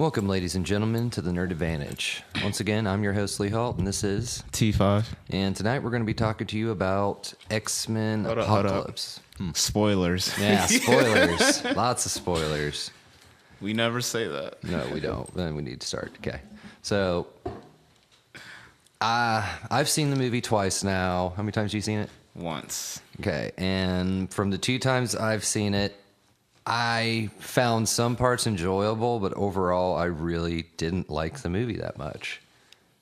Welcome, ladies and gentlemen, to the Nerd Advantage. Once again, I'm your host, Lee Halt, and this is T5. And tonight we're going to be talking to you about X-Men Hold up. Apocalypse. Spoilers. Yeah, spoilers. Lots of spoilers. We never say that. No, we don't. Then we need to start. Okay. So, I've seen the movie twice now. How many times have you seen it? Once. Okay. And from the 2 times I've seen it, I found some parts enjoyable, but overall, I really didn't like the movie that much.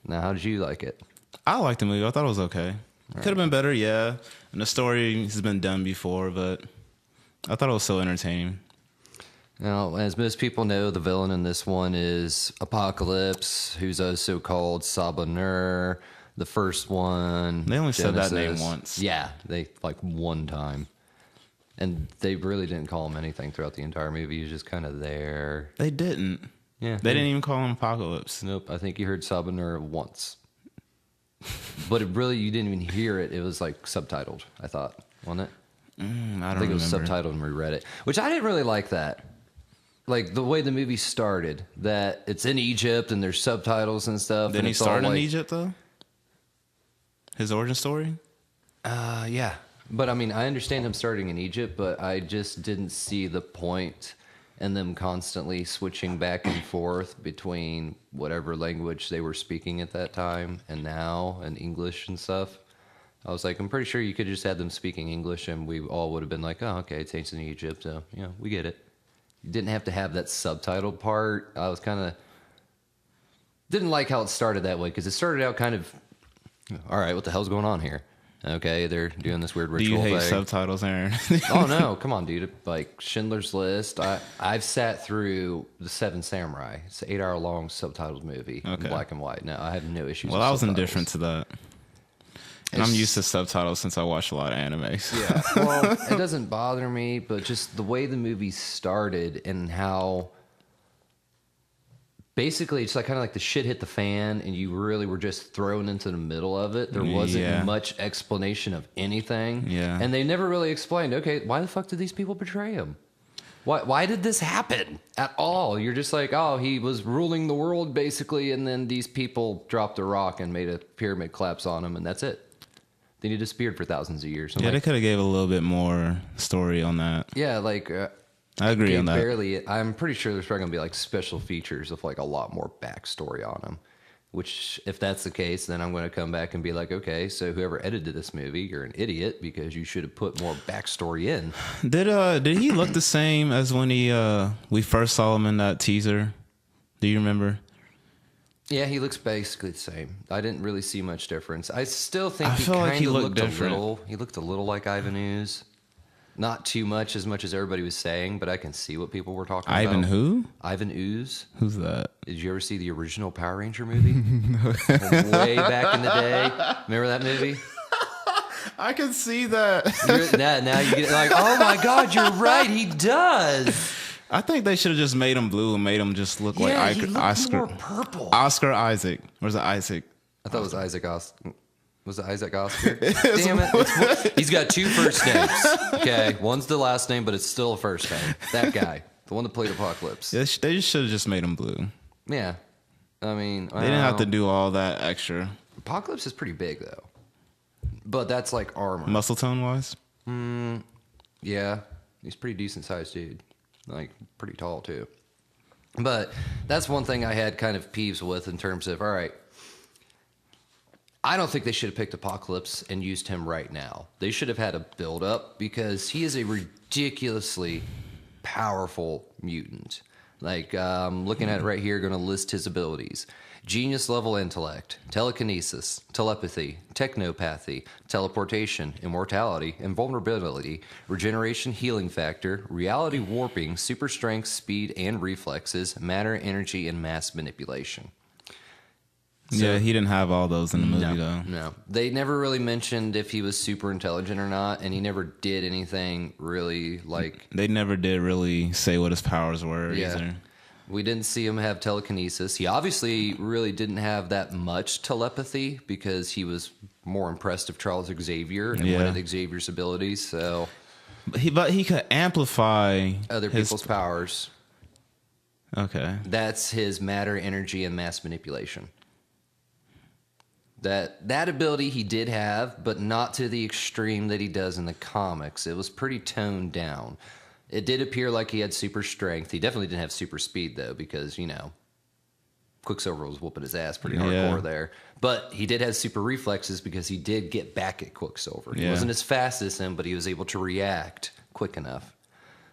Now, how did you like it? I liked the movie. I thought it was okay. Could have been better, yeah. And the story has been done before, but I thought it was so entertaining. Now, as most people know, the villain in this one is Apocalypse, who's also called Saba-Nur. The first one, They only said that Genesis. name once. Yeah, they like one time. And they really didn't call him anything throughout the entire movie. He was just kind of there. They didn't. Yeah. They didn't even call him Apocalypse. Nope, I think you heard Saba-Nur once. But it really, you didn't even hear it. It was like subtitled, I thought, wasn't it? I don't I think it was remember. subtitled and we read it, which I didn't really like that. Like the way the movie started, that it's in Egypt and there's subtitles and stuff. Didn't and he it's all start in like, Egypt, though? His origin story? Yeah. But I mean, I understand him starting in Egypt, but I just didn't see the point in them constantly switching back and forth between whatever language they were speaking at that time and now and English and stuff. I was like, I'm pretty sure you could just have them speaking English and we all would have been like, oh, okay, it's ancient Egypt, so, you know, we get it. You didn't have to have that subtitled part. I was kind of... Didn't like how it started that way, because it started out kind of... All right, what the hell's going on here? Okay, they're doing this weird Do ritual you hate thing. subtitles, Aaron? Oh no, come on, dude! Like Schindler's List, I've sat through the Seven Samurai. It's an 8-hour long subtitled movie in Okay. black and white. Now I have no issues. Well, with I was subtitles. indifferent to that. And I'm It's- used to subtitles since I watch a lot of animes. Yeah, well, it doesn't bother me, but just the way the movie started and how basically it's like kind of like the shit hit the fan and you really were just thrown into the middle of it. There wasn't Yeah. much explanation of anything. Yeah. And they never really explained, okay, why the fuck did these people betray him? Why did this happen at all? You're just like, oh, he was ruling the world basically, and then these people dropped a rock and made a pyramid collapse on him, and that's it. Then he disappeared for thousands of years. I'm Yeah, they like, could have gave a little bit more story on that. yeah, like I agree on that. barely. I'm pretty sure there's probably gonna be like special features of like a lot more backstory on him. Which, if that's the case, then I'm going to come back and be like, okay, so whoever edited this movie, you're an idiot because you should have put more backstory in. Did he look the same as when we first saw him in that teaser? Do you remember? Yeah, he looks basically the same. I didn't really see much difference. I still think I he feel kind like he of looked looked different. a little. He looked a little like Ivan Ooze. Not too much as everybody was saying, but I can see what people were talking Ivan about. who? Ivan Ooze. Who's that? Did you ever see the original Power Ranger movie? Way back in the day. Remember that movie? I can see that. Now you get like, oh my God, you're right. He does. I think they should have just made him blue and made him just look Yeah, like he looked Oscar. more purple. Oscar Isaac. Or is it Isaac? I thought it was Isaac Oscar. Was it Isaac Oscar? Damn it. He's got 2 first names. Okay. One's the last name, but it's still a first name. That guy. The one that played Apocalypse. They should have just made him blue. Yeah. I mean, They didn't have to do all that extra. Apocalypse is pretty big, though. But that's like armor. Muscle tone wise? Yeah. He's a pretty decent sized dude. Like, pretty tall, too. But that's one thing I had kind of peeves with in terms of, all right, I don't think they should have picked Apocalypse and used him right now. They should have had a build up because he is a ridiculously powerful mutant. Like, looking at it right here, going to list his abilities. Genius level intellect, telekinesis, telepathy, technopathy, teleportation, immortality, invulnerability, regeneration healing factor, reality warping, super strength, speed, and reflexes, matter, energy, and mass manipulation. Yeah, he didn't have all those in the movie, though. No. They never really mentioned if he was super intelligent or not, and he never did anything really like... They never did really say what his powers were either. We didn't see him have telekinesis. He obviously really didn't have that much telepathy because he was more impressed with Charles Xavier and Yeah. wanted Xavier's abilities, so... But he could amplify Other his- people's powers. Okay. That's his matter, energy, and mass manipulation. That ability he did have, but not to the extreme that he does in the comics. It was pretty toned down. It did appear like he had super strength. He definitely didn't have super speed, though, because, Quicksilver was whooping his ass pretty hardcore there. But he did have super reflexes because he did get back at Quicksilver. He wasn't as fast as him, but he was able to react quick enough.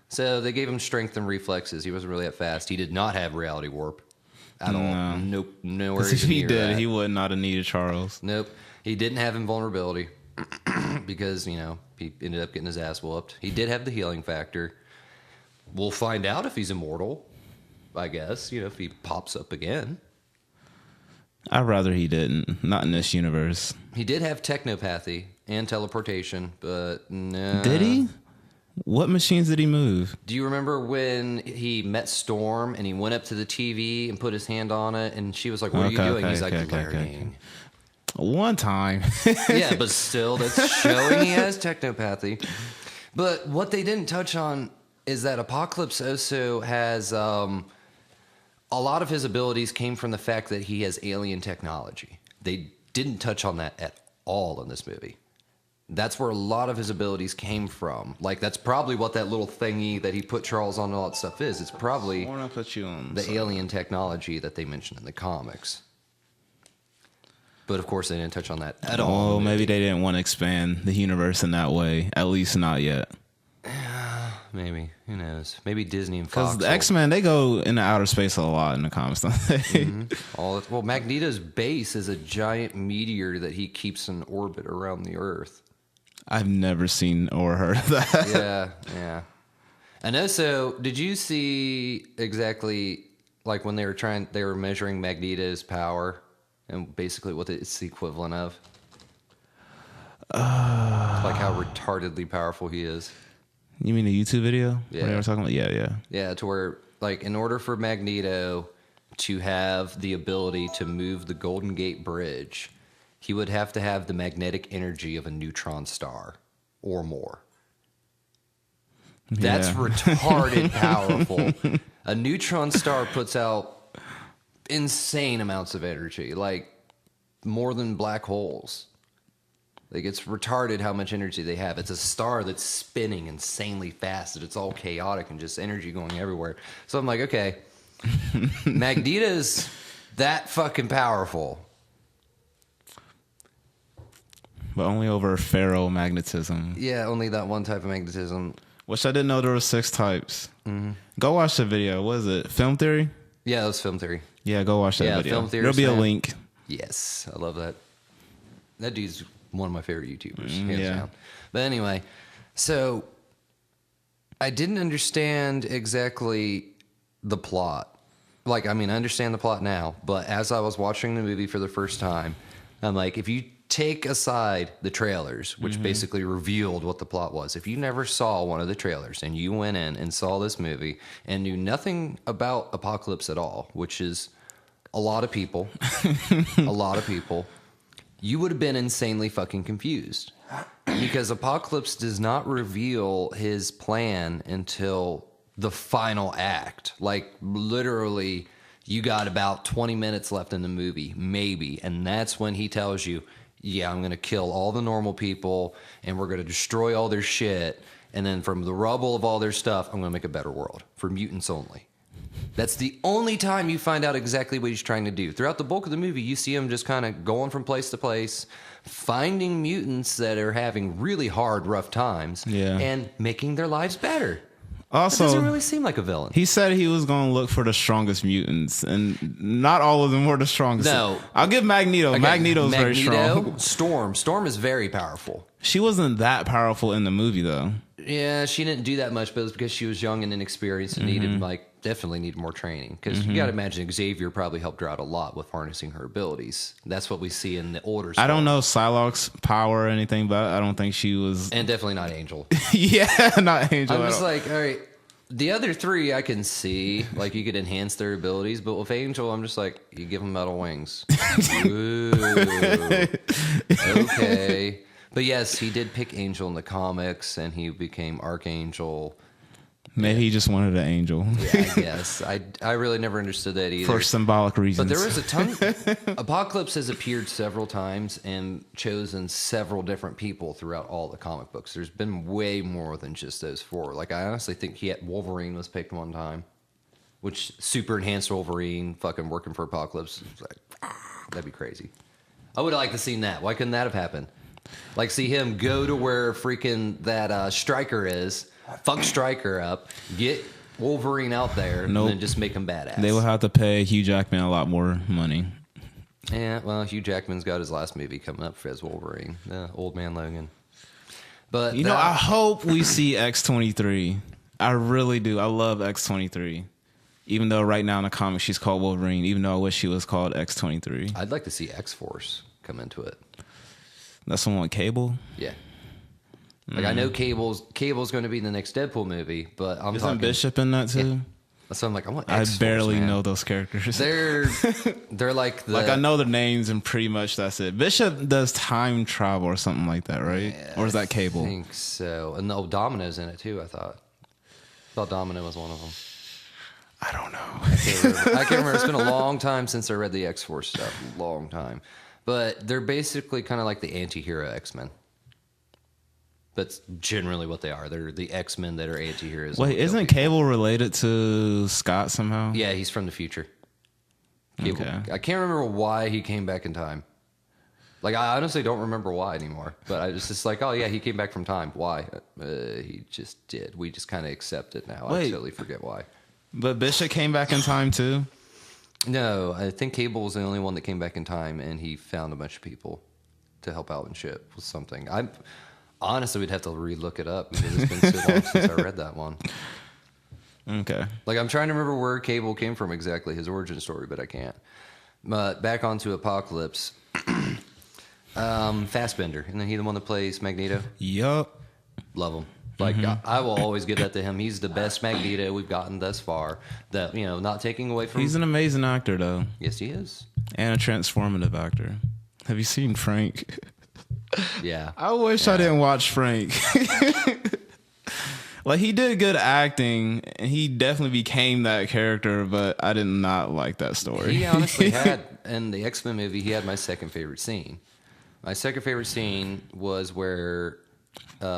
So they gave him strength and reflexes. He wasn't really that fast. He did not have reality warp at all. Nope. Nowhere. Because if he did, that. he would not have needed Charles. Nope. He didn't have invulnerability because, he ended up getting his ass whooped. He did have the healing factor. We'll find out if he's immortal, I guess, if he pops up again. I'd rather he didn't. Not in this universe. He did have technopathy and teleportation, but no. Did he? What machines did he move? Do you remember when he met Storm and he went up to the TV and put his hand on it and she was like, what are you doing? He's like, learning. One time. Yeah, but still, that's showing he has technopathy. But what they didn't touch on is that Apocalypse also has a lot of his abilities came from the fact that he has alien technology. They didn't touch on that at all in this movie. That's where a lot of his abilities came from. Like, that's probably what that little thingy that he put Charles on and all that stuff is. It's probably the alien technology that they mentioned in the comics. But, of course, they didn't touch on that at all. Oh, maybe they didn't want to expand the universe in that way. At least not yet. Maybe. Who knows? Maybe Disney and Fox. Because the X-Men, they go into outer space a lot in the comics, don't they? Mm-hmm. Well, Magneto's base is a giant meteor that he keeps in orbit around the Earth. I've never seen or heard of that. Yeah. And also, did you see exactly like when they were measuring Magneto's power and basically what it's the equivalent of? Like how retardedly powerful he is. You mean the YouTube video? Yeah. What they were talking about? Yeah. Yeah, to where, like, in order for Magneto to have the ability to move the Golden Gate Bridge, he would have to have the magnetic energy of a neutron star or more. That's retarded powerful. A neutron star puts out insane amounts of energy, like more than black holes. Like, it's retarded how much energy they have. It's a star that's spinning insanely fast, and it's all chaotic and just energy going everywhere. So I'm like, okay, Magneto's that fucking powerful. But only over ferromagnetism. Yeah, only that one type of magnetism. Which I didn't know there were 6 types. Mm-hmm. Go watch the video. What is it? Film Theory? Yeah, that was Film Theory. Yeah, go watch that video. Film Theory. There'll be a link. Yes, I love that. That dude's one of my favorite YouTubers. Yeah. Down. But anyway, so I didn't understand exactly the plot. Like, I mean, I understand the plot now, but as I was watching the movie for the first time, I'm like, if you take aside the trailers, which basically revealed what the plot was, if you never saw one of the trailers and you went in and saw this movie and knew nothing about Apocalypse at all, which is a lot of people, you would have been insanely fucking confused because Apocalypse does not reveal his plan until the final act. Like, literally, you got about 20 minutes left in the movie, maybe, and that's when he tells you, yeah, I'm going to kill all the normal people and we're going to destroy all their shit, and then from the rubble of all their stuff, I'm going to make a better world for mutants only. That's the only time you find out exactly what he's trying to do. Throughout the bulk of the movie, you see him just kind of going from place to place, finding mutants that are having really hard, rough times, and making their lives better. Also, that doesn't really seem like a villain. He said he was going to look for the strongest mutants, and not all of them were the strongest. No. I'll give Magneto. Okay. Magneto's very strong. Storm is very powerful. She wasn't that powerful in the movie, though. Yeah, she didn't do that much, but it was because she was young and inexperienced and definitely needed more training. Because you got to imagine Xavier probably helped her out a lot with harnessing her abilities. That's what we see in the older stuff. I don't know Psylocke's power or anything, but I don't think she was... And definitely not Angel. Yeah, not Angel. I'm just like, all right, the other 3 I can see. Like, you could enhance their abilities, but with Angel, I'm just like, you give them metal wings. Ooh. Okay. But yes, he did pick Angel in the comics, and he became Archangel. Maybe he just wanted an angel Yeah, I guess. I really never understood that either. for symbolic reasons. But there was a ton. Apocalypse has appeared several times and chosen several different people throughout all the comic books. There's been way more than just those four. Like, I honestly think Wolverine was picked one time, which super enhanced Wolverine fucking working for Apocalypse. It's like, that'd be crazy. I would have liked to seen that. Why couldn't that have happened? Like, see him go to where freaking that Stryker is, fuck Stryker up, get Wolverine out there, Nope. and then just make him badass. They will have to pay Hugh Jackman a lot more money. Yeah, well, Hugh Jackman's got his last movie coming up as Wolverine, Old Man Logan. But You know, I hope we see X-23. I really do. I love X-23. Even though right now in the comics she's called Wolverine, even though I wish she was called X-23. I'd like to see X-Force come into it. That's the one with Cable? Yeah. Like, I know Cable's going to be in the next Deadpool movie, but I'm Isn't talking... Bishop in that too? So I'm like, I want I X-Force, barely man. know those characters. They're like the... Like, I know their names and pretty much that's it. Bishop does time travel or something like that, right? Yeah, or is that Cable? I think so. And Domino's in it too, I thought. Domino was one of them. I don't know. I can't remember. It's been a long time since I read the X-Force stuff. Long time. But they're basically kind of like the anti-hero X-Men. That's generally what they are. They're the X-Men that are anti-heroes. Wait, isn't Cable related to Scott somehow? Yeah, he's from the future. Cable. Okay. I can't remember why he came back in time. Like, I honestly don't remember why anymore. But I was just like, oh, yeah, he came back from time. Why? He just did. We just kind of accept it now. Wait. I totally forget why. But Bishop came back in time too? No, I think Cable was the only one that came back in time, and he found a bunch of people to help out and shit with something. I honestly would have to re-look it up because it's been so long since I read that one. Okay. Like, I'm trying to remember where Cable came from exactly, his origin story, but I can't. But back onto Apocalypse. Fassbender, and then he the one that plays Magneto. Yup. Love him. Like, I will always give that to him. He's the best Magneto we've gotten thus far. That, you know, not taking away from... He's an amazing actor though. Yes, he is. And a transformative actor. Have you seen Frank? Yeah. I wish I didn't watch Frank. Like, he did good acting, and he definitely became that character, but I did not like that story. He honestly had, in the X-Men movie, he had my second favorite scene. My second favorite scene was where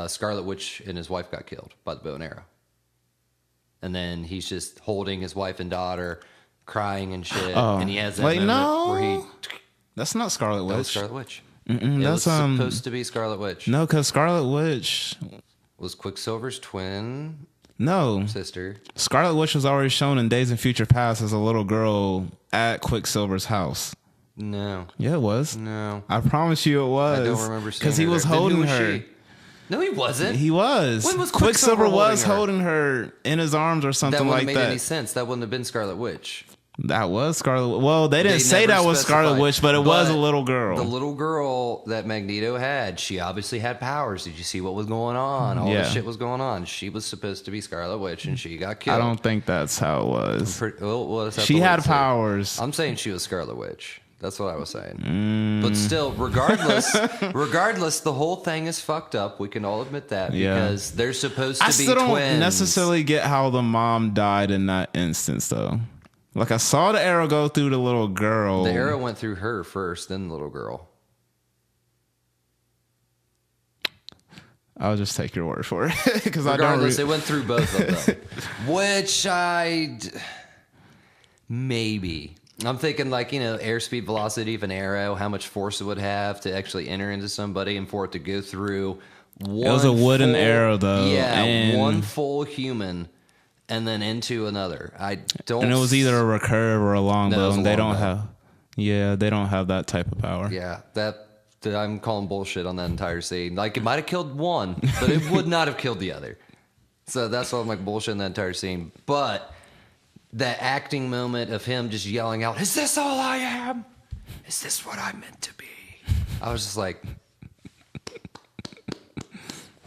Scarlet Witch and his wife got killed by the bow and arrow. And then he's just holding his wife and daughter, crying and shit. And he has that moment where he... That's not Scarlet Witch. That was Scarlet Witch. It That's was supposed to be Scarlet Witch. No, because Scarlet Witch... Was Quicksilver's twin No. sister. Scarlet Witch was already shown in Days of Future Past as a little girl at Quicksilver's house. No. Yeah, it was. No. I promise you it was. I don't remember seeing because he her was there. Then who holding was her. she? No, he wasn't. He was. When was Quicksilver Quicksilver was holding holding her in his arms or that something wouldn't like have made that. any sense. That wouldn't have been Scarlet Witch. That was Scarlet. Well, they didn't say never that was Scarlet specified. Witch, but it was a But little girl. The little girl that Magneto had, she obviously had powers. Did you see what was going on? All Yeah. the shit was going on. She was supposed to be Scarlet Witch, and she got killed. I don't think that's how it was. She had powers. I'm saying she was Scarlet Witch. That's what I was saying. But still, regardless, the whole thing is fucked up. We can all admit that Yeah. because they're supposed to I be still don't twins. necessarily get how the mom died in that instance, though. Like, I saw the arrow go through the little girl. The arrow went through her first, then the little girl. I'll just take your word for it because I don't. Regardless, it went through both of them. Which maybe. I'm thinking, like, you know, airspeed, velocity of an arrow, how much force it would have to actually enter into somebody and for it to go through one. It was a wooden full- arrow, though. Yeah, and, one full human and then into another. I don't. And it was either a recurve or a longbow, No, it was a and they don't longbow. have. Yeah, they don't have that type of power. Yeah, that I'm calling bullshit on that entire scene. Like, it might have killed one, but it would not have killed the other. So that's why I'm like bullshit in that entire scene. But that acting moment of him just yelling out, "Is this all I am? Is this what I'm meant to be?" I was just like,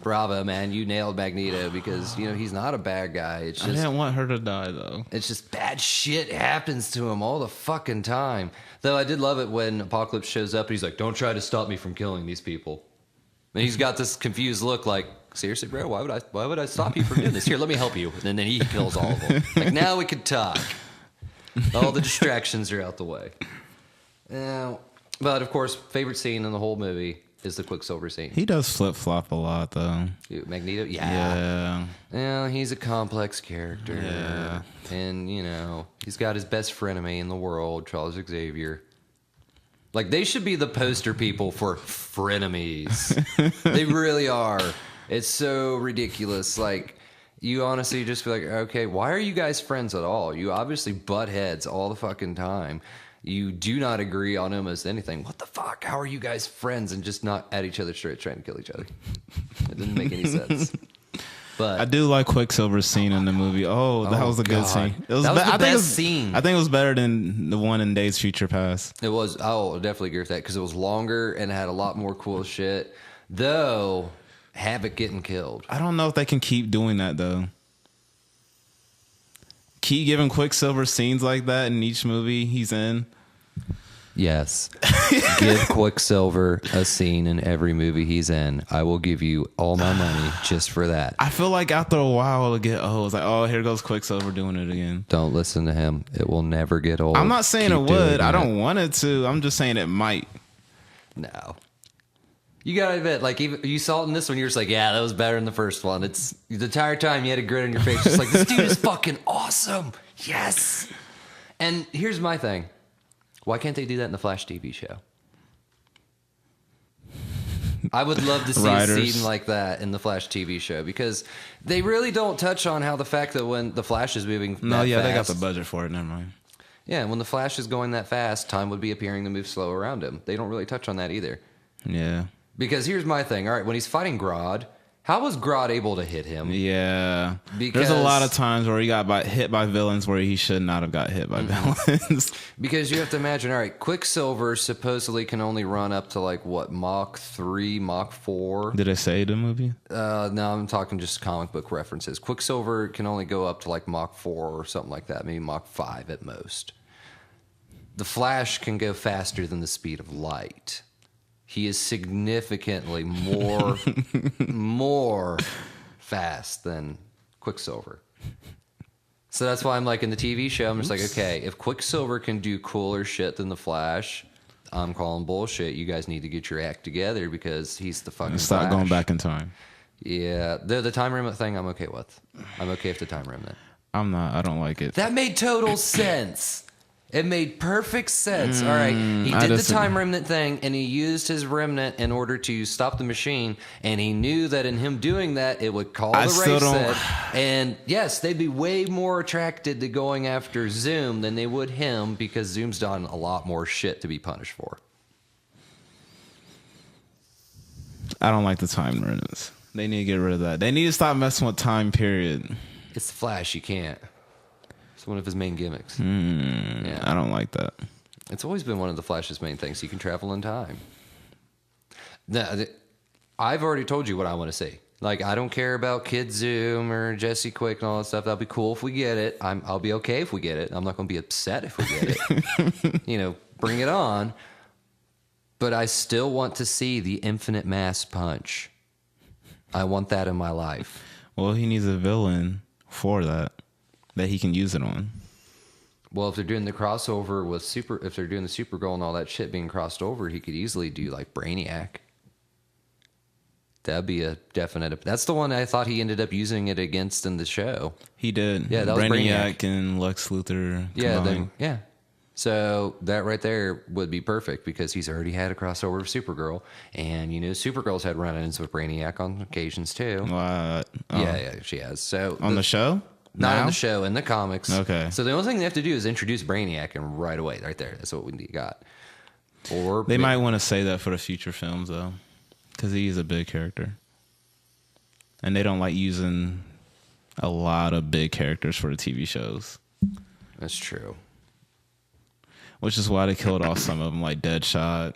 bravo, man. You nailed Magneto because, you know, he's not a bad guy. It's I just, didn't want her to die, though. it's just bad shit happens to him all the fucking time. Though I did love it when Apocalypse shows up and he's like, "Don't try to stop me from killing these people." And he's got this confused look like, seriously, bro, why would I stop you from doing this? Here, let me help you. And then he kills all of them. Like, now we can talk. All the distractions are out the way. Now, but of course, favorite scene in the whole movie is the Quicksilver scene. He does flip flop a lot, though. Magneto, Yeah. yeah, he's a complex character. Yeah. And, you know, he's got his best frenemy in the world, Charles Xavier. Like, they should be the poster people for frenemies. They really are. It's so ridiculous. Like, you honestly just feel like, okay, why are you guys friends at all? You obviously butt heads all the fucking time. You do not agree on almost anything. What the fuck? How are you guys friends and just not at each other's throats trying to kill each other? It didn't make any sense. But I do like Quicksilver's scene in the movie. Oh, that was a good God. scene. It was That was the I think it best was, scene. I think it was better than the one in Days Future Past. it was, I'll definitely agree with that because it was longer and had a lot more cool shit. Though, Havoc getting killed. I don't know if they can keep doing that, though. Keep giving Quicksilver scenes like that in each movie he's in. Yes. Give Quicksilver a scene in every movie he's in. I will give you all my money just for that. I feel like after a while it'll get old. It's like, oh, here goes Quicksilver doing it again. Don't listen to him. It will never get old. I'm not saying Keep it doing would. I it. don't want it to. I'm just saying it might. No. You gotta admit, like, even you saw it in this one, you're just like, yeah, that was better than the first one. It's the entire time you had a grin on your face, just like, this dude is fucking awesome. Yes. And here's my thing. Why can't they do that in the Flash TV show? I would love to see a Writers. scene like that in the Flash TV show because they really don't touch on how the fact that when the Flash is moving No, that yeah, they got fast, the budget for it. Never mind. yeah, when the Flash is going that fast, time would be appearing to move slow around him. They don't really touch on that either. Yeah. Because here's my thing. All right, when he's fighting Grodd, how was Grodd able to hit him? Yeah. Because- There's a lot of times where he got hit by villains where he should not have got hit by villains. Because you have to imagine, all right, Quicksilver supposedly can only run up to like what, Mach 3, Mach 4? Did I say the movie? No, I'm talking just comic book references. Quicksilver can only go up to like Mach 4 or something like that, maybe Mach 5 at most. The Flash can go faster than the speed of light. He is significantly more fast than Quicksilver. So that's why I'm like in the TV show, I'm just like, okay, if Quicksilver can do cooler shit than the Flash, I'm calling bullshit. You guys need to get your act together because he's the fucking Stop Flash. going back in time. Yeah, the time remnant thing I'm okay with. I'm okay with the time remnant. I'm not. I don't like it. That made total sense. It made perfect sense. All right. He did the time remnant thing, and he used his remnant in order to stop the machine, and he knew that in him doing that, it would call I the still race don't- set. And yes, they'd be way more attracted to going after Zoom than they would him because Zoom's done a lot more shit to be punished for. I don't like the time remnants. They need to get rid of that. They need to stop messing with time, period. It's the Flash. You can't. It's one of his main gimmicks. I don't like that. It's always been one of the Flash's main things. He can travel in time. Now, I've already told you what I want to see. Like, I don't care about Kid Zoom or Jesse Quick and all that stuff. That'll be cool if we get it. I'll be okay if we get it. I'm not going to be upset if we get it. You know, bring it on. But I still want to see the infinite mass punch. I want that in my life. Well, he needs a villain for that he can use it on. Well, if they're doing the crossover with if they're doing the Supergirl and all that shit being crossed over, he could easily do like Brainiac. That'd be a definite. That's the one I thought he ended up using it against in the show. He did. Yeah, that was Brainiac and Lex Luthor. Yeah, combined. yeah. So that right there would be perfect because he's already had a crossover with Supergirl, and you know Supergirl's had run-ins with Brainiac on occasions too. What? Oh. Yeah, she has. So On the show? not Now? on the show, in the comics. Okay. So the only thing they have to do is introduce Brainiac, and right away, right there, that's what we got. Or They might want to say that for the future films, though, because he's a big character. And they don't like using a lot of big characters for the TV shows, That's true. which is why they killed off some of them, like Deadshot.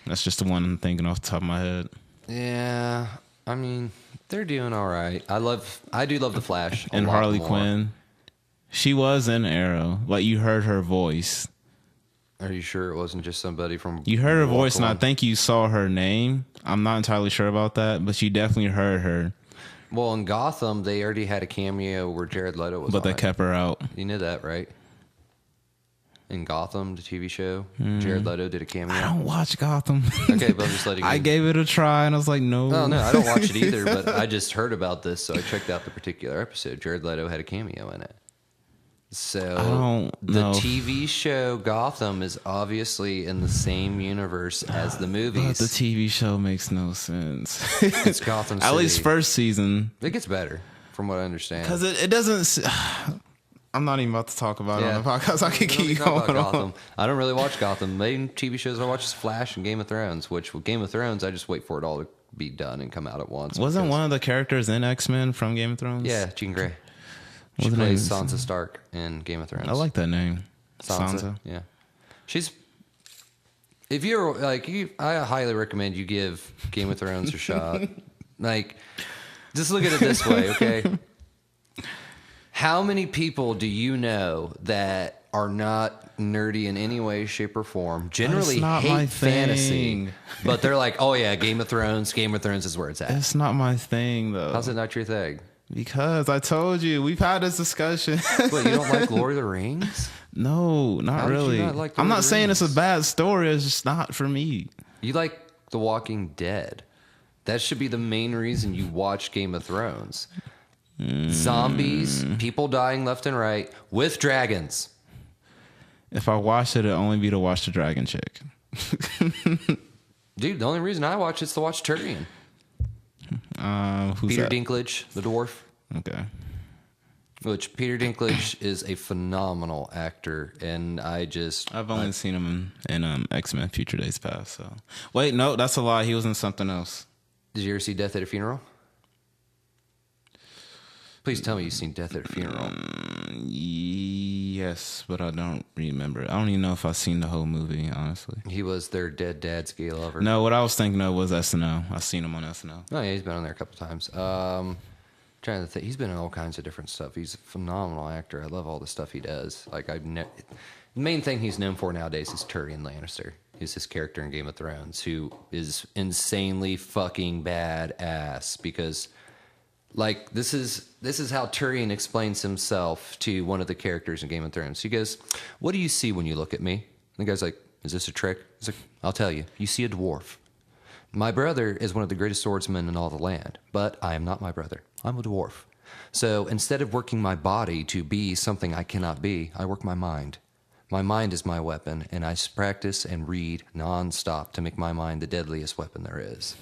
That's just the one I'm thinking off the top of my head. Yeah, I mean they're doing all right. I do love the Flash a And lot Harley more. Quinn. She was in Arrow. Like, you heard her voice. Are you sure it wasn't just somebody from? You heard her voice, and I Walk On? think you saw her name. I'm not entirely sure about that, but you definitely heard her. Well, in Gotham, they already had a cameo where Jared Leto was. But on they it. kept her out. You know that, right? In Gotham, the TV show, Jared Leto did a cameo. I don't watch Gotham. Okay, but I'm just letting you. I gave it a try, and I was like, no. Oh no, I don't watch it either. But I just heard about this, so I checked out the particular episode. Jared Leto had a cameo in it. So I don't the know. TV show Gotham is obviously in the same universe as the But movies. the TV show makes no sense. It's Gotham At least City. first season. It gets better, from what I understand. Because it doesn't. I'm not even about to talk about it on the podcast. I could We don't need keep to talk going about on. Gotham. I don't really watch Gotham. Main TV shows I watch is Flash and Game of Thrones, which with Game of Thrones, I just wait for it all to be done and come out at once. Wasn't because- one of the characters in X-Men from Game of Thrones? Yeah, Jean Grey. She What's her plays name? Sansa Stark in Game of Thrones. I like that name. Sansa. Yeah, she's. If you're like you, I highly recommend you give Game of Thrones a shot. Like, just look at it this way, okay? How many people do you know that are not nerdy in any way, shape, or form? Generally not my hate fantasy, thing. but they're like, "Oh yeah, Game of Thrones. Game of Thrones is where it's at." It's not my thing, though. How's it not your thing? Because I told you, we've had this discussion. What, you don't like Lord of the Rings? No, not How did you really. not like I'm Lord not of the saying it's a Rings? bad story. It's just not for me. You like The Walking Dead. That should be the main reason you watch Game of Thrones. Zombies, people dying left and right with dragons. If I watched it, it'd only be to watch the Dragon Chick. Dude, the only reason I watch is to watch Tyrion. Who's Peter that? Dinklage, the dwarf. Okay. Which Peter Dinklage is a phenomenal actor, and I've only seen him in X-Men Future Days Past. So wait, no, that's a lie. He was in something else. Did you ever see Death at a Funeral? Please tell me you've seen Death at a Funeral. Yes, but I don't remember. I don't even know if I've seen the whole movie, honestly. He was their dead dad's gay lover. No, what I was thinking of was SNL. I've seen him on SNL. Oh yeah, he's been on there a couple times. Trying to think, he's been in all kinds of different stuff. He's a phenomenal actor. I love all the stuff he does. Like the main thing he's known for nowadays is Tyrion Lannister. He's his character in Game of Thrones, who is insanely fucking badass. Because, like, this is how Tyrion explains himself to one of the characters in Game of Thrones. He goes, "What do you see when you look at me?" And the guy's like, "Is this a trick?" He's like, "I'll tell you. You see a dwarf. My brother is one of the greatest swordsmen in all the land, but I am not my brother. I'm a dwarf. So instead of working my body to be something I cannot be, I work my mind. My mind is my weapon, and I practice and read nonstop to make my mind the deadliest weapon there is."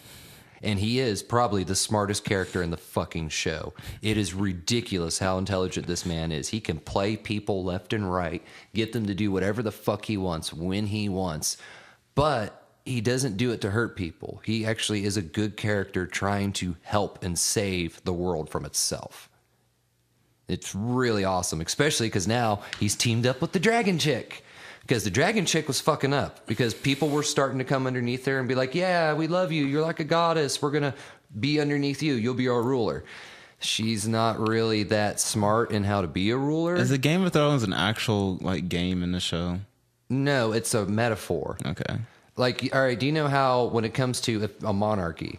And he is probably the smartest character in the fucking show. It is ridiculous how intelligent this man is. He can play people left and right, get them to do whatever the fuck he wants, when he wants. But he doesn't do it to hurt people. He actually is a good character trying to help and save the world from itself. It's really awesome, especially because now he's teamed up with the Dragon Chick. Because the Dragon Chick was fucking up. Because people were starting to come underneath her and be like, "Yeah, we love you. You're like a goddess. We're going to be underneath you. You'll be our ruler." She's not really that smart in how to be a ruler. Is the Game of Thrones an actual like game in the show? No, it's a metaphor. Okay. Like, all right, do you know how when it comes to a monarchy,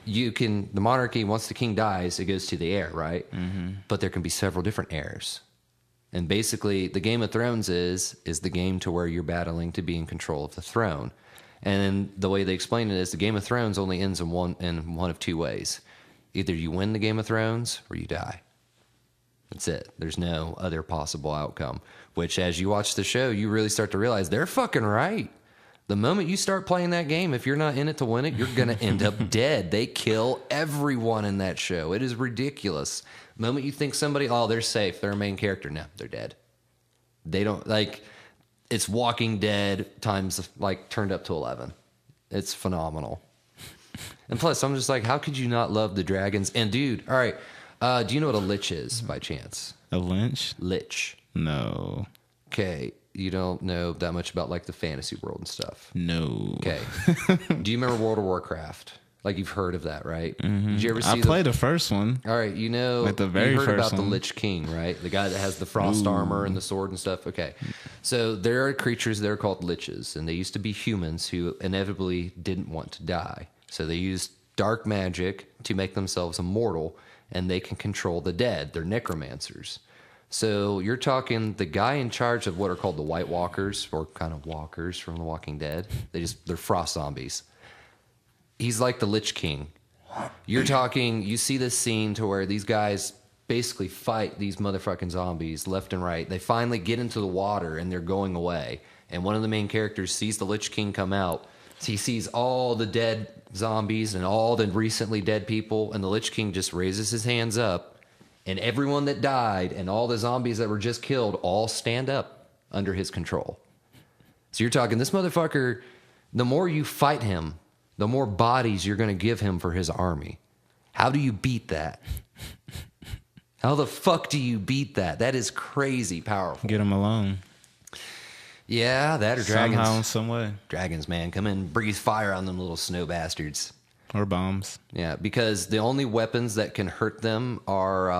the monarchy, once the king dies, it goes to the heir, right? Mm-hmm. But there can be several different heirs. And basically, the Game of Thrones is the game to where you're battling to be in control of the throne. And then the way they explain it is the Game of Thrones only ends in one of two ways. Either you win the Game of Thrones or you die. That's it. There's no other possible outcome. Which, as you watch the show, you really start to realize they're fucking right. The moment you start playing that game, if you're not in it to win it, you're going to end up dead. They kill everyone in that show. It is ridiculous. The moment you think somebody, oh, they're safe, they're a main character. No, they're dead. They don't, like, it's Walking Dead times, like, turned up to 11. It's phenomenal. And plus, I'm just like, how could you not love the dragons? And, dude, all right, do you know what a lich is, by chance? A lynch? Lich. No. Okay, you don't know that much about, like, the fantasy world and stuff. No. Okay. Do you remember World of Warcraft? Like you've heard of that, right? Did you ever see I played the first one. All right, you know, Like the very you heard first about the one. Lich King, right? The guy that has the frost armor and the sword and stuff. Okay, so there are creatures that are called liches, and they used to be humans who inevitably didn't want to die. So they used dark magic to make themselves immortal, and they can control the dead. They're necromancers. So you're talking the guy in charge of what are called the White Walkers, or kind of walkers from The Walking Dead. They're frost zombies. He's like the Lich King. You're talking, you see this scene to where these guys basically fight these motherfucking zombies left and right. They finally get into the water and they're going away. And one of the main characters sees the Lich King come out. He sees all the dead zombies and all the recently dead people. And the Lich King just raises his hands up. And everyone that died and all the zombies that were just killed all stand up under his control. So you're talking, this motherfucker, the more you fight him, the more bodies you're going to give him for his army. How do you beat that? How the fuck do you beat that? That is crazy powerful. Get him alone. Yeah, that or dragons. Somehow, some way. Dragons, man. Come in and breathe fire on them little snow bastards. Or bombs. Yeah, because the only weapons that can hurt them are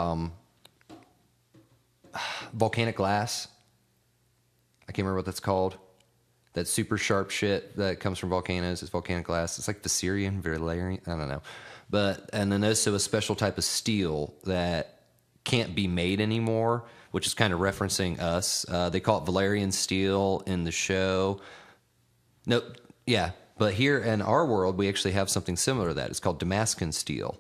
volcanic glass. I can't remember what that's called. That super sharp shit that comes from volcanoes is volcanic glass. It's like Valerian, I don't know. And then also a special type of steel that can't be made anymore, which is kind of referencing us. They call it Valerian steel in the show. Nope, yeah. But here in our world, we actually have something similar to that. It's called Damascus steel.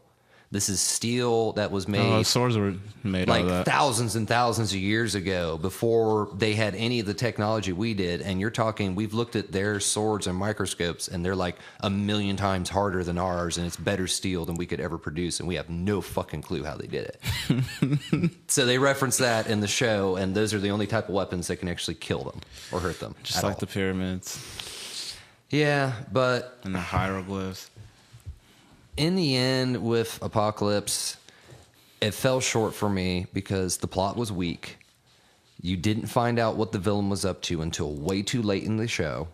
This is steel that was made Swords were made out of like that. thousands and thousands of years ago before they had any of the technology we did. And you're talking, we've looked at their swords and microscopes and they're like 1,000,000 times harder than ours and it's better steel than we could ever produce. And we have no fucking clue how they did it. So they reference that in the show and those are the only type of weapons that can actually kill them or hurt them. Just like the pyramids Yeah, but and the hieroglyphs. in the end with Apocalypse, it fell short for me because the plot was weak. You didn't find out what the villain was up to until way too late in the show.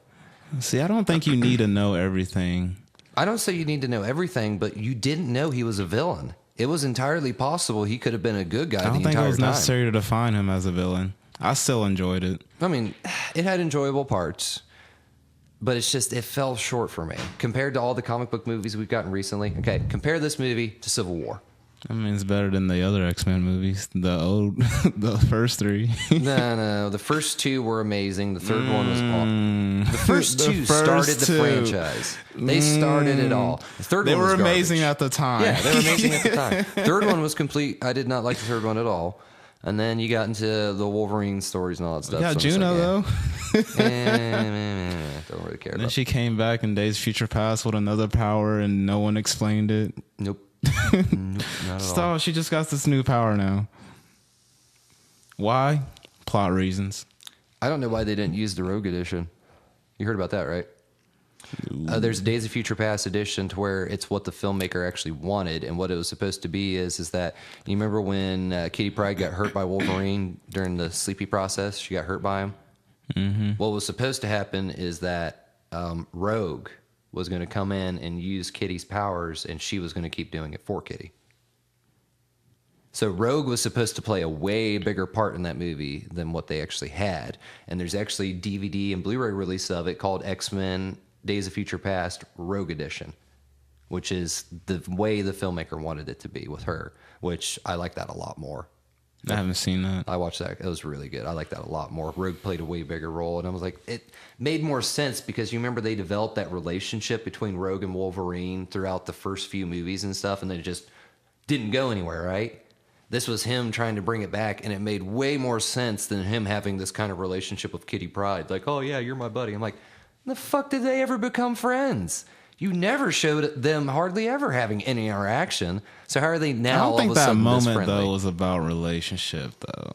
See, I don't think you need to know everything. I don't say you need to know everything, but you didn't know he was a villain. It was entirely possible he could have been a good guy I the don't think it entire was time. necessary to define him as a villain. I still enjoyed it. I mean, it had enjoyable parts, but it's just, it fell short for me. Compared to all the comic book movies we've gotten recently. Okay, compare this movie to Civil War. I mean, it's better than the other X-Men movies. The first three. No. The first two were amazing. The third one was awful. The first The two first started the two. franchise. They started it all. The third They one was were amazing garbage. at the time. Yeah, they were amazing at the time. Third one was complete. I did not like the third one at all. And then you got into the Wolverine stories and all that stuff. Yeah, so I'm just Juno, like, though. don't really care Then about. she came back in Days of Future Past with another power, and no one explained it. Nope. Nope, not at all. Stop. She just got this new power now. Why? Plot reasons. I don't know why they didn't use the Rogue Edition. You heard about that, right? There's a Days of Future Past edition to where it's what the filmmaker actually wanted, and what it was supposed to be is that you remember when Kitty Pryde got hurt by Wolverine during the sleepy process? She got hurt by him. Mm-hmm. What was supposed to happen is that Rogue was going to come in and use Kitty's powers, and she was going to keep doing it for Kitty. So Rogue was supposed to play a way bigger part in that movie than what they actually had. And there's actually DVD and Blu-ray release of it called X-Men Days of Future Past Rogue Edition, which is the way the filmmaker wanted it to be with her, which I like that a lot more. I haven't seen that. I watched that. It was really good. I like that a lot more. Rogue played a way bigger role, and I was like, it made more sense because you remember they developed that relationship between Rogue and Wolverine throughout the first few movies and stuff, and then it just didn't go anywhere, right? This was him trying to bring it back, and it made way more sense than him having this kind of relationship with Kitty Pryde. Like, oh yeah, you're my buddy. I'm like, the fuck did they ever become friends? You never showed them hardly ever having any interaction. So how are they now? I don't all think of a that sudden this moment friendly? though was about relationship though.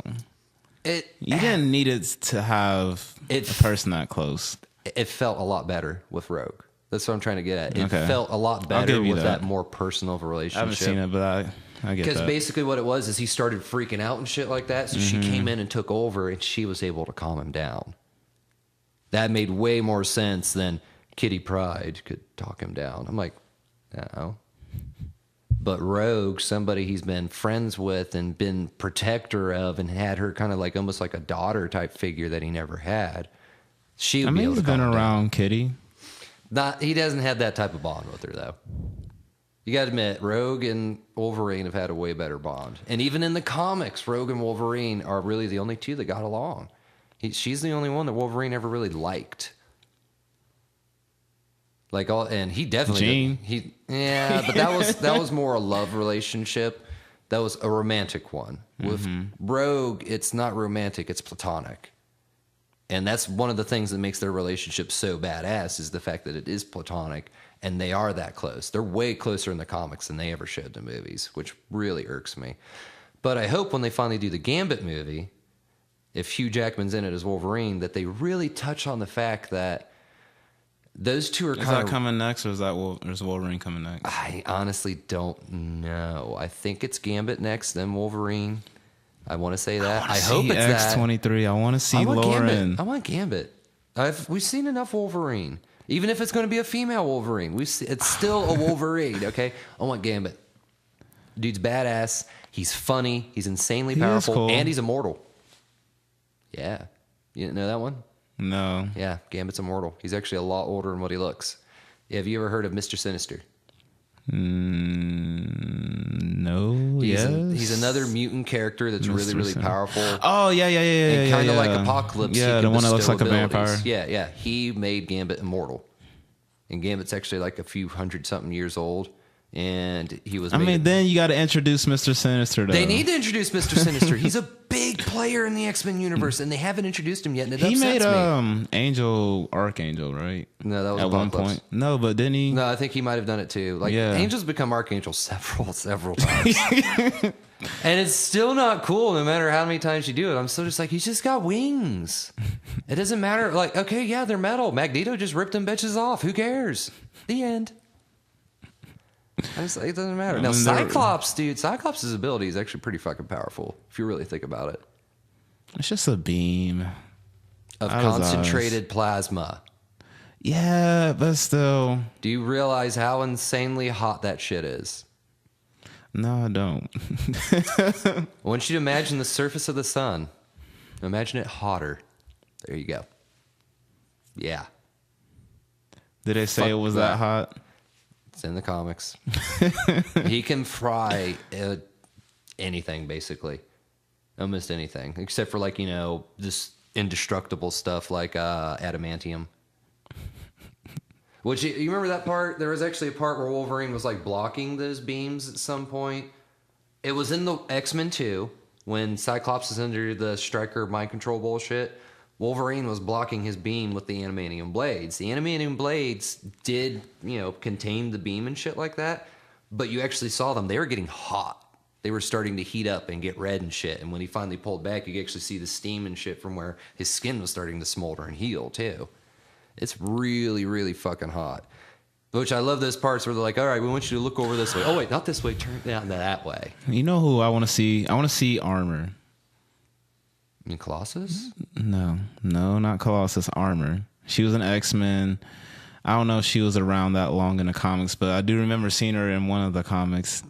It You didn't need it to have It- a person that close. it felt a lot better with Rogue. That's what I'm trying to get at. It Okay. felt a lot I'll better give you with that. that more personal of a I relationship. haven't seen it, but I get Because that. basically what it was is he started freaking out and shit like that. So she came in and took over, and she was able to calm him down. That made way more sense than Kitty Pryde could talk him down. I'm like, No. But Rogue, somebody he's been friends with and been protector of and had her kind of like almost like a daughter type figure that he never had. She would I be mean, able to he's been calm him down. around Kitty. He doesn't have that type of bond with her, though. You got to admit, Rogue and Wolverine have had a way better bond. And even in the comics, Rogue and Wolverine are really the only two that got along. She's the only one that Wolverine ever really liked. And he definitely Jean. but that was more a love relationship. That was a romantic one. With Rogue, it's not romantic, it's platonic. And that's one of the things that makes their relationship so badass is the fact that it is platonic and they are that close. They're way closer in the comics than they ever showed in the movies, which really irks me. But I hope when they finally do the Gambit movie, if Hugh Jackman's in it as Wolverine, that they really touch on the fact that those two are Is kind that of... coming next, or is Wolverine coming next? I honestly don't know. I think it's Gambit next, then Wolverine. I want to say that. I hope it's that. X-23. I want to see I want Lauren. Gambit. I want Gambit. We've seen enough Wolverine. Even if it's going to be a female Wolverine, it's still a Wolverine, okay? I want Gambit. Dude's badass. He's funny. He's insanely He is powerful. cool. And he's immortal. Yeah. You didn't know that one? No. Yeah, Gambit's immortal. He's actually a lot older than what he looks. Have you ever heard of Mr. Sinister? No. He's Yes. he's another mutant character that's really, really Sin- powerful. Oh yeah. And kind of yeah. like Apocalypse. he Yeah, can the one that looks bestow like a vampire. abilities. Yeah. He made Gambit immortal. And Gambit's actually like a few hundred something years old. And he was. I mean, then you got to introduce Mr. Sinister. Though. They need to introduce Mr. Sinister. He's a big player in the X-Men universe, and they haven't introduced him yet. And it He made upsets me. Archangel, right? No, that was at one Apocalypse. point. No, but didn't he? No, I think he might have done it too. Like Yeah. Angel's become Archangel several times. And it's still not cool no matter how many times you do it. I'm still just like, he's just got wings. It doesn't matter. Like, okay, yeah, they're metal. Magneto just ripped them bitches off. Who cares? The end. It doesn't matter. Now, I mean, they're- Cyclops, dude, Cyclops' ability is actually pretty fucking powerful if you really think about it. It's just a beam. Of Out of his eyes. concentrated plasma. Yeah, but still. Do you realize how insanely hot that shit is? No, I don't. I want you to imagine the surface of the sun. Imagine it hotter. There you go. Yeah, Did they say Fuck it was that. that hot? it's in the comics. He can fry anything, basically. Almost anything. Except for, this indestructible stuff like adamantium. Which, you remember that part? There was actually a part where Wolverine was, blocking those beams at some point. It was in the X-Men 2, when Cyclops is under the Stryker mind control bullshit. Wolverine was blocking his beam with the adamantium blades. The adamantium blades did, contain the beam and shit like that. But you actually saw them. They were getting hot. They were starting to heat up and get red and shit. And when he finally pulled back, you could actually see the steam and shit from where his skin was starting to smolder and heal, too. It's really, really fucking hot. Which I love those parts where they're like, all right, we want you to look over this way. Oh, wait, not this way. Turn down that way. You know who I want to see? I want to see Armor. You mean Colossus? No, not Colossus. Armor. She was an X-Men. I don't know if she was around that long in the comics, but I do remember seeing her in one of the comics.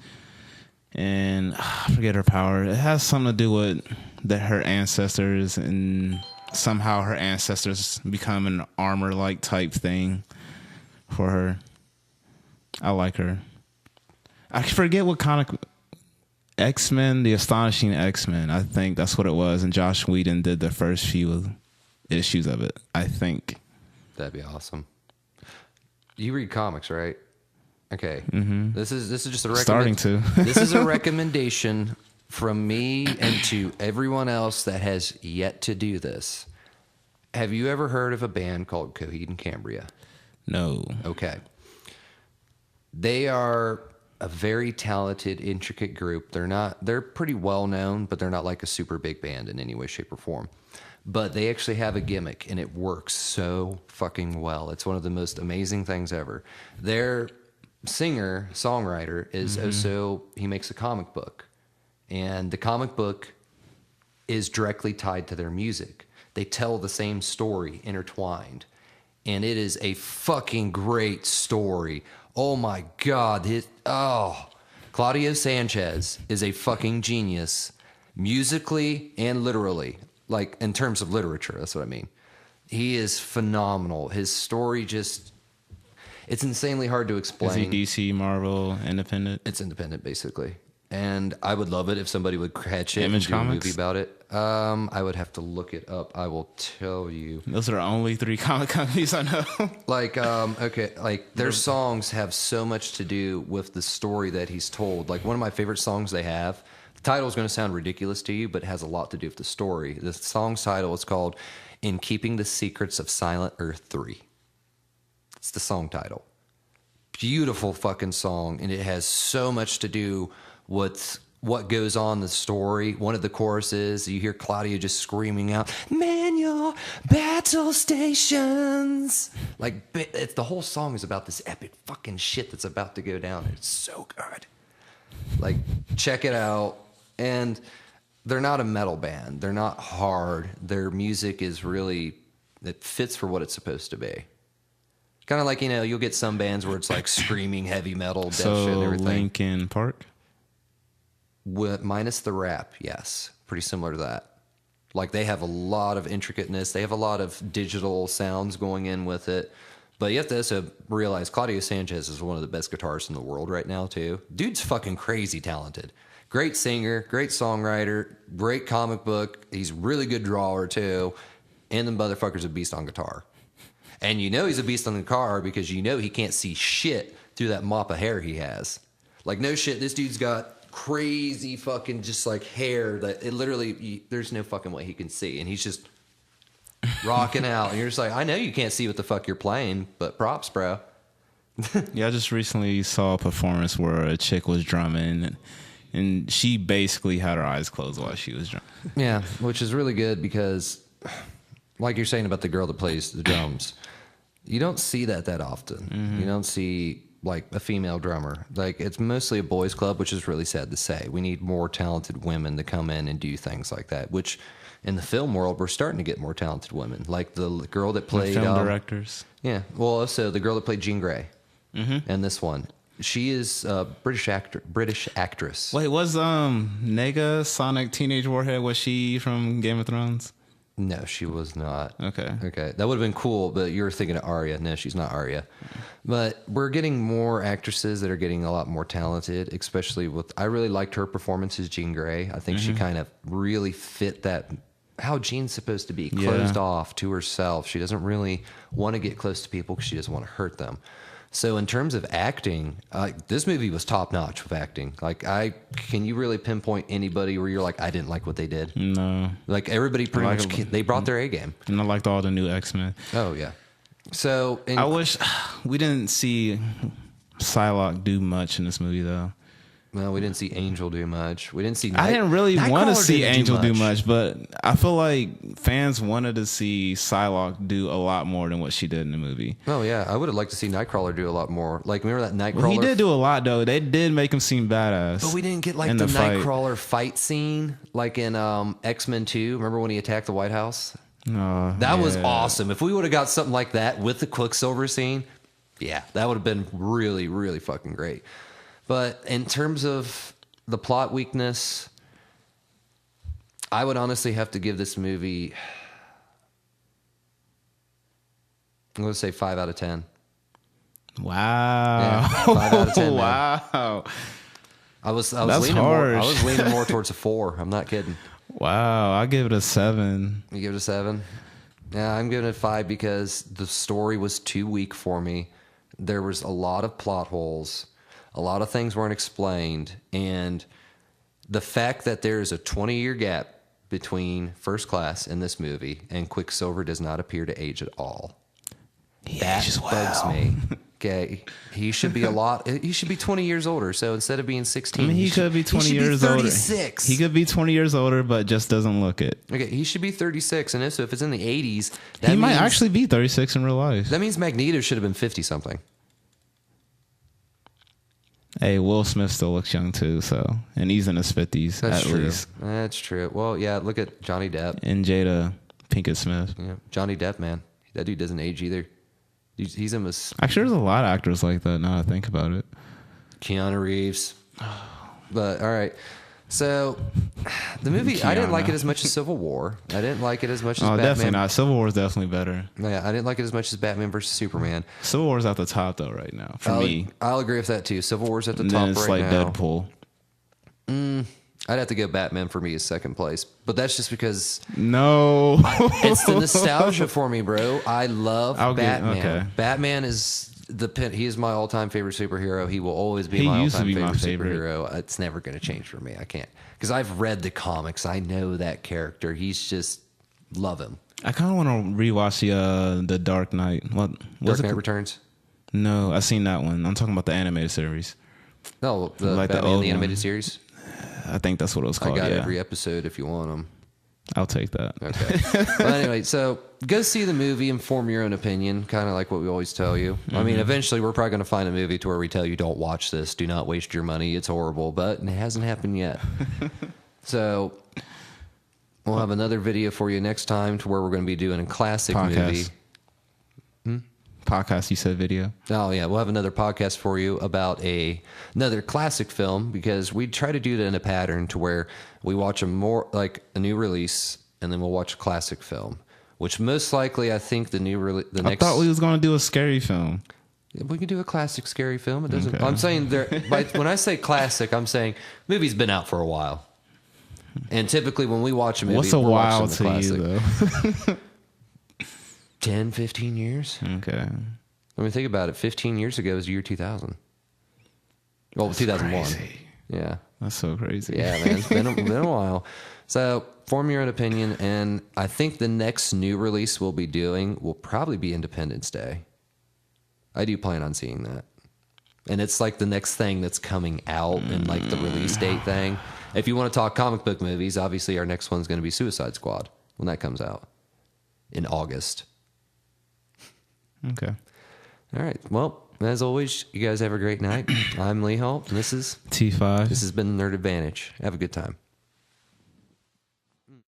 And I forget her power. It has something to do with her ancestors, and somehow her ancestors become an armor-like type thing for her. I like her. I forget what comic. X-Men, The Astonishing X-Men. I think that's what it was. And Josh Whedon did the first few issues of it, I think. That'd be awesome. You read comics, right? Okay. This is just a Starting to. This is a recommendation from me and to everyone else that has yet to do this. Have you ever heard of a band called Coheed and Cambria? No. Okay. They are a very talented, intricate group. They're pretty well known, but they're not like a super big band in any way, shape, or form. But they actually have a gimmick, and it works so fucking well. It's one of the most amazing things ever. Their singer, songwriter, is also, he makes a comic book. And the comic book is directly tied to their music. They tell the same story intertwined. And it is a fucking great story. Oh my God. Claudio Sanchez is a fucking genius, musically and literally. Like, in terms of literature, that's what I mean. He is phenomenal. His story just, it's insanely hard to explain. Is he DC, Marvel, independent? It's independent, basically. And I would love it if somebody would catch it Image and do Comics? a movie about it. I would have to look it up. I will tell you. Those are the only 3 comic companies I know. Like, okay, like their songs have so much to do with the story that he's told. Like one of my favorite songs they have, the title is going to sound ridiculous to you, but it has a lot to do with the story. The song's title is called "In Keeping the Secrets of Silent Earth 3." It's the song title. Beautiful fucking song, and it has so much to do with what goes on in the story. One of the choruses, you hear Claudia just screaming out, "Man, your battle stations!" Like, it's, the whole song is about this epic fucking shit that's about to go down. It's so good. Like, check it out. And they're not a metal band. They're not hard. Their music is really, it fits for what it's supposed to be. Kind of like, you know, you'll get some bands where it's like screaming heavy metal, death shit and everything. Linkin Park? Minus the rap, yes. Pretty similar to that. Like, they have a lot of intricateness. They have a lot of digital sounds going in with it. But you have to also realize Claudio Sanchez is one of the best guitarists in the world right now, too. Dude's fucking crazy talented. Great singer, great songwriter, great comic book. He's a really good drawer, too. And the motherfucker's a beast on guitar. And you know he's a beast on the guitar because you know he can't see shit through that mop of hair he has. Like, no shit, this dude's got crazy fucking just like hair that it literally, there's no fucking way he can see. And he's just rocking out. And you're just like, I know you can't see what the fuck you're playing, but props, bro. Yeah, I just recently saw a performance where a chick was drumming and she basically had her eyes closed while she was drumming. Yeah, which is really good because, like you're saying about the girl that plays the drums, you don't see that often. Mm-hmm. You don't see like a female drummer. Like, it's mostly a boys club, which is really sad to say. We need more talented women to come in and do things like that, which in the film world, we're starting to get more talented women. Like the girl that played... film directors. Yeah. Well, also the girl that played Jean Grey. Mm-hmm. And this one. She is a British actress. Wait, was Nega Sonic Teenage Warhead, was she from Game of Thrones? No, she was not. Okay. That would have been cool, but you were thinking of Arya. No, she's not Arya. But we're getting more actresses that are getting a lot more talented, especially with... I really liked her performance as Jean Grey. I think she kind of really fit that... How Jean's supposed to be, closed off to herself. She doesn't really want to get close to people because she doesn't want to hurt them. So in terms of acting, this movie was top notch with acting. Like, can you really pinpoint anybody where you're like, I didn't like what they did? No. Like, everybody pretty much, they brought their A game. And I liked all the new X-Men. Oh yeah. So I wish we didn't see Psylocke do much in this movie though. No, we didn't see Angel do much. We didn't see. I didn't really want to see Angel do much, but I feel like fans wanted to see Psylocke do a lot more than what she did in the movie. Oh yeah, I would have liked to see Nightcrawler do a lot more. Like, remember that Nightcrawler? Well, he did do a lot though. They did make him seem badass. But we didn't get like the Nightcrawler fight scene like in X-Men 2. Remember when he attacked the White House? That was awesome. If we would have got something like that with the Quicksilver scene, yeah, that would have been really, really fucking great. But in terms of the plot weakness, I would honestly have to give this movie, I'm going to say 5 out of 10. Wow. Yeah, 5 out of 10. Wow. I was That's leaning harsh. more. I was leaning more towards a 4. I'm not kidding. Wow. I give it a 7. You give it a 7? Yeah, I'm giving it 5 because the story was too weak for me. There was a lot of plot holes. A lot of things weren't explained, and the fact that there is a 20-year gap between First Class in this movie and Quicksilver does not appear to age at all. That bugs me. Okay, he should be he should be 20 years older. So instead of being 16, I mean, he could be 20 years older. 36. He could be 20 years older, but just doesn't look it. Okay, he should be 36, and if it's in the 80s, he might actually be 36 in real life. That means Magneto should have been 50 something. Hey, Will Smith still looks young too, and he's in his 50s That's at true. least. That's true. Well, yeah, look at Johnny Depp. And Jada Pinkett Smith. Yeah, Johnny Depp, man. That dude doesn't age either. He's almost Actually, there's a lot of actors like that now that I think about it. Keanu Reeves. But all right. So the movie, I didn't like it as much as Civil War. I didn't like it as much as Oh, Batman. definitely not. Civil War is definitely better. Yeah, I didn't like it as much as Batman versus Superman. Civil War is at the top though right now for me. I'll agree with that too. Civil War's at the And top then it's right like now. Deadpool. I'd have to go Batman for me as second place, but that's just because No, it's the nostalgia for me, bro. I love Batman. okay. Batman is he is my all-time favorite superhero. He will always be my used to all-time be my favorite favorite. superhero. It's never going to change for me. I can't, because I've read the comics. I know that character. He's just love him. I kind of want to rewatch the Dark Knight. What was Dark it? Knight Returns. No, I seen that one. I'm talking about the animated series. No, the Like the Batman old the animated one. series. I think that's what it was I called. got Yeah, every episode if you want them. I'll take that. Okay. Well, anyway, so go see the movie and form your own opinion, kind of like what we always tell you. I mean, eventually we're probably going to find a movie to where we tell you, don't watch this, do not waste your money, it's horrible, but it hasn't happened yet. So we'll have another video for you next time to where we're going to be doing a classic movie. Podcast, you said video. Oh yeah, we'll have another podcast for you about another classic film, because we try to do it in a pattern to where we watch a more like a new release and then we'll watch a classic film. Which most likely, I think the I thought we was going to do a scary film. we can do a classic scary film. It doesn't. Okay. I'm saying when I say classic, I'm saying movie's been out for a while. And typically when we watch a movie, What's a we're while watching the to classic. you though? 10, 15 years. Okay. I mean, think about it. 15 years ago was the year 2000. Well, That's 2001. crazy. Yeah. That's so crazy. Yeah, man. It's been a while. So form your own opinion. And I think the next new release we'll be doing will probably be Independence Day. I do plan on seeing that. And it's like the next thing that's coming out and like the release date thing. If you want to talk comic book movies, obviously our next one's going to be Suicide Squad when that comes out in August. Okay. All right. Well, as always, you guys have a great night. I'm Lee Holt, and this T5. has been Nerd Advantage. Have a good time.